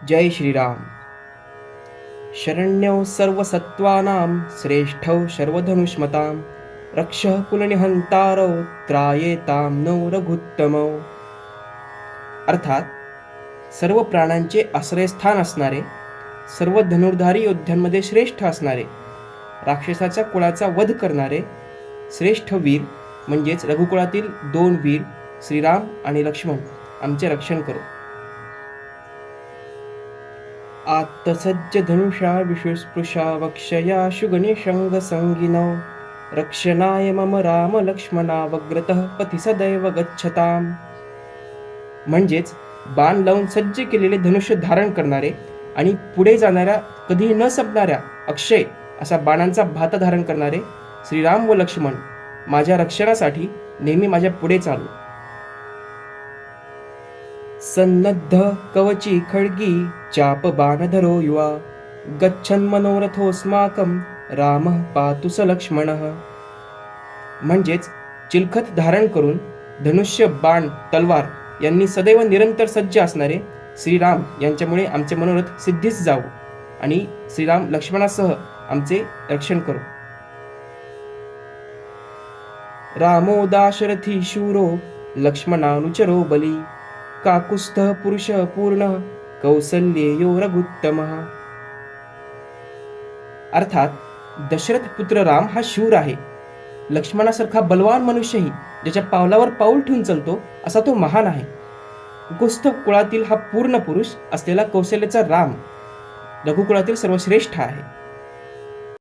जय Shriram. शरण्यौ सर्वसत्त्वानां श्रेष्ठौ सर्वधनुष्मतां रक्षः कुलनिहंतारौ त्रायेतां no रघुत्तमौ. अर्थात सर्व प्राणांचे आश्रयस्थान असणारे, सर्व धनुर्धारी योद्ध्यांमध्ये श्रेष्ठ असणारे, राक्षसाच्या कुळाचा वध करणारे श्रेष्ठ वीर म्हणजेच रघुकुळातील 2 वीर श्रीराम आणि लक्ष्मण आमचे रक्षण करो. आत्तसज्ज धनुषा विशुस्पृशा वक्षया शुगनिशंग संगिनौ रक्षणाय मम राम लक्ष्मणा वग्रतः पथि सदैव गच्छताम. म्हणजेच बाण लावून सज्ज केलेले धनुष्य धारण करणारे आणि पुढे जाणाऱ्या कधीही न संपणाऱ्या अक्षय असा बाणांचा भात धारण करणारे श्रीराम व लक्ष्मण माझ्या रक्षणासाठी नेहमी माझ्या पुढे चालू. सन्नद्ध कवची खड्गी चाप बाणधरो युवा गच्छन् मनोरथोस्माकं रामः पातु स लक्ष्मणः. म्हणजेच चिलखत धारण करून धनुष्य बाण तलवार यांनी सदैव निरंतर सज्ज असणारे श्रीराम यांच्यामुळे आमचे मनोरथ सिद्धीस जावो आणि श्रीराम लक्ष्मणासह आमचे रक्षण करो. रामो दाशरथी शूरो लक्ष्मणानुचरो बली काकुस्थ पुरुष पूर्ण कौसल्येयो रघुत्तमः. अर्थात दशरथ पुत्र राम हा शूर आहे. लक्ष्मणासारखा बलवान मनुष्यही ज्याच्या पावलावर पाऊल ठेवून चालतो असा तो महान आहे. कुस्थ कुळातील हा पूर्ण पुरुष असलेला कौशल्याचा राम रघुकुळातील सर्वश्रेष्ठ आहे.